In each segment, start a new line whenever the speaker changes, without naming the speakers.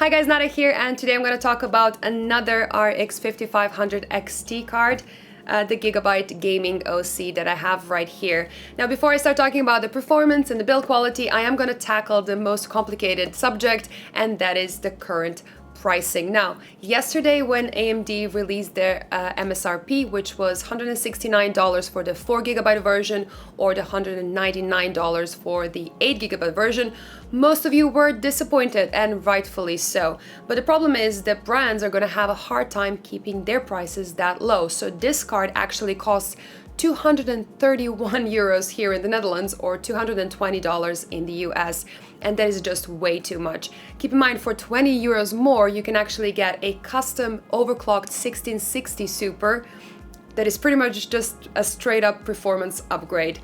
Hi guys, Nada here, and today I'm going to talk about another RX 5500 XT card, the Gigabyte Gaming OC that I have right here. Now before I start talking about the performance and the build quality, I am going to tackle the most complicated subject, and that is the current pricing. Now, yesterday when AMD released their MSRP, which was $169 for the 4GB version or the $199 for the 8GB version, most of you were disappointed, and rightfully so. But the problem is that brands are going to have a hard time keeping their prices that low. So this card actually costs 231 euros here in the Netherlands or $220 in the US, and that is just way too much. Keep in mind, for 20 euros more you can actually get a custom overclocked 1660 Super that is pretty much just a straight up performance upgrade.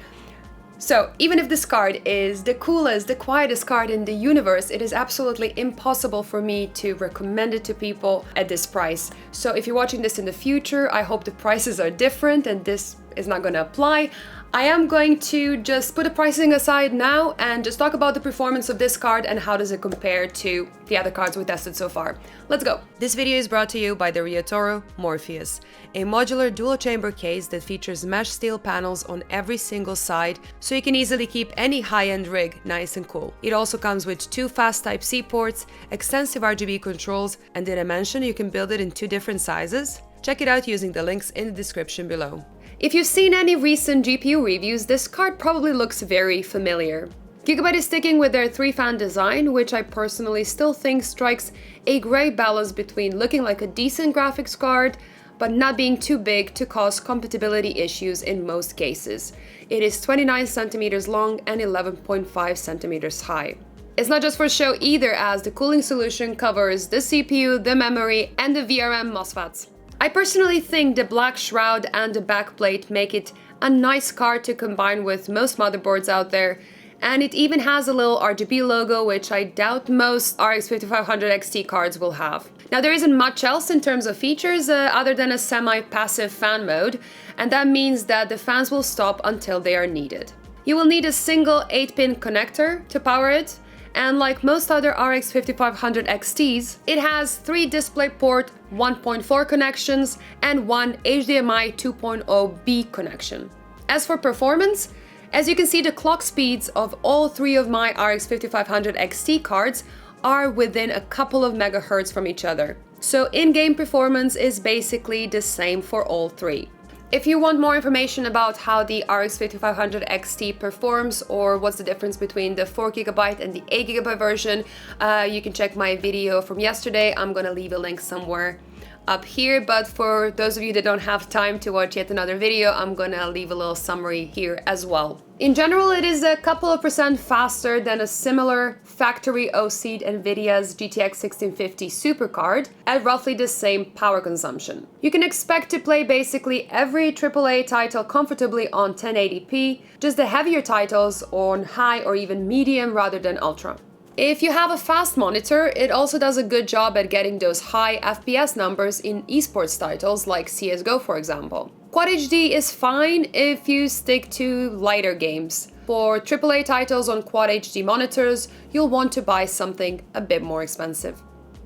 So even if this card is the coolest, the quietest card in the universe, it is absolutely impossible for me to recommend it to people at this price. So if you're watching this in the future, I hope the prices are different and this is not going to apply. I am going to just put the pricing aside now and just talk about the performance of this card and how does it compare to the other cards we tested so far. Let's go! This video is brought to you by the Radeon Morpheus, a modular dual chamber case that features mesh steel panels on every single side, so you can easily keep any high-end rig nice and cool. It also comes with 2 fast Type-C ports, extensive RGB controls, and did I mention you can build it in 2 different sizes? Check it out using the links in the description below. If you've seen any recent GPU reviews, this card probably looks very familiar. Gigabyte is sticking with their 3-fan design, which I personally still think strikes a great balance between looking like a decent graphics card, but not being too big to cause compatibility issues in most cases. It is 29 centimeters long and 11.5 centimeters high. It's not just for show either, as the cooling solution covers the CPU, the memory, and the VRM MOSFETs. I personally think the black shroud and the backplate make it a nice card to combine with most motherboards out there, and it even has a little RGB logo, which I doubt most RX 5500 XT cards will have. Now, there isn't much else in terms of features other than a semi-passive fan mode, and that means that the fans will stop until they are needed. You will need a single 8-pin connector to power it, and like most other RX 5500 XTs, it has 3 DisplayPort 1.4 connections and 1 HDMI 2.0B connection. As for performance, as you can see, the clock speeds of all 3 of my RX 5500 XT cards are within a couple of megahertz from each other. So in-game performance is basically the same for all 3. If you want more information about how the RX 5500 XT performs or what's the difference between the 4GB and the 8GB version, you can check my video from yesterday. I'm gonna leave a link somewhere up here, but for those of you that don't have time to watch yet another video, I'm gonna leave a little summary here as well. In general, it is a couple of percent faster than a similar factory OC'd NVIDIA's GTX 1650 Super card at roughly the same power consumption. You can expect to play basically every AAA title comfortably on 1080p, just the heavier titles on high or even medium rather than ultra. If you have a fast monitor, it also does a good job at getting those high FPS numbers in esports titles like CSGO, for example. Quad HD is fine if you stick to lighter games. For AAA titles on Quad HD monitors, you'll want to buy something a bit more expensive.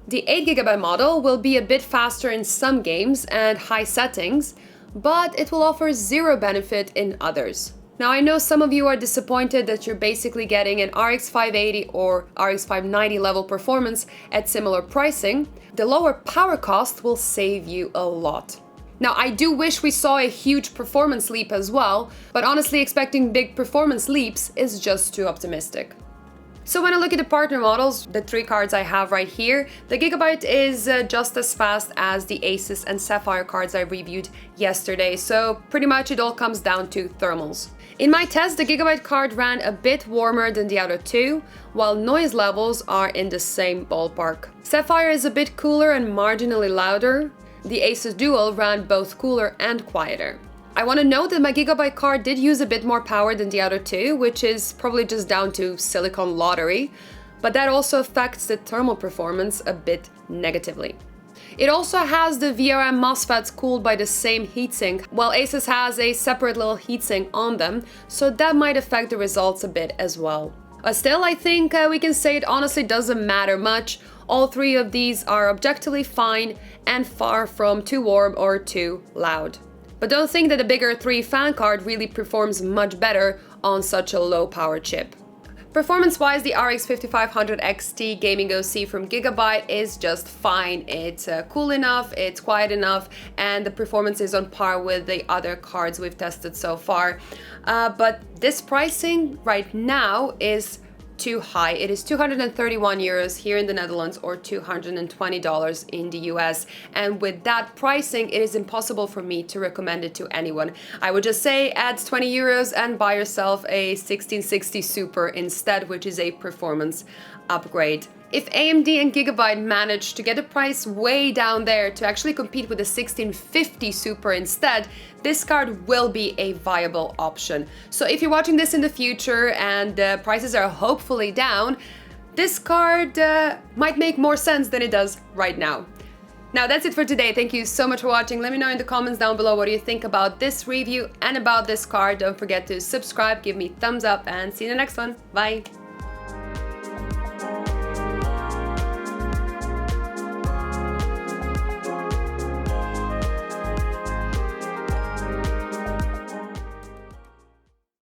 The 8GB model will be a bit faster in some games and high settings, but it will offer zero benefit in others. Now, I know some of you are disappointed that you're basically getting an RX 580 or RX 590 level performance at similar pricing. The lower power cost will save you a lot. Now, I do wish we saw a huge performance leap as well, but honestly, expecting big performance leaps is just too optimistic. So when I look at the partner models, the 3 cards I have right here, the Gigabyte is just as fast as the ASUS and Sapphire cards I reviewed yesterday, so pretty much it all comes down to thermals. In my test, the Gigabyte card ran a bit warmer than the other 2, while noise levels are in the same ballpark. Sapphire is a bit cooler and marginally louder. The ASUS Dual ran both cooler and quieter. I want to note that my Gigabyte card did use a bit more power than the other 2, which is probably just down to silicon lottery, but that also affects the thermal performance a bit negatively. It also has the VRM MOSFETs cooled by the same heatsink, while ASUS has a separate little heatsink on them, so that might affect the results a bit as well. Still, I think we can say it honestly doesn't matter much. All three of these are objectively fine and far from too warm or too loud. But don't think that the bigger 3 fan card really performs much better on such a low power chip. Performance-wise, the RX 5500 XT Gaming OC from Gigabyte is just fine. It's cool enough, it's quiet enough, and the performance is on par with the other cards we've tested so far. But this pricing right now is too high. It is 231 euros here in the Netherlands or $220 in the US. And with that pricing, it is impossible for me to recommend it to anyone. I would just say add 20 euros and buy yourself a 1660 Super instead, which is a performance upgrade. If AMD and Gigabyte manage to get the price way down there to actually compete with the 1650 Super instead, this card will be a viable option. So if you're watching this in the future and prices are hopefully down, this card might make more sense than it does right now. Now that's it for today. Thank you so much for watching. Let me know in the comments down below what do you think about this review and about this card. Don't forget to subscribe, give me thumbs up, and see you in the next one. Bye!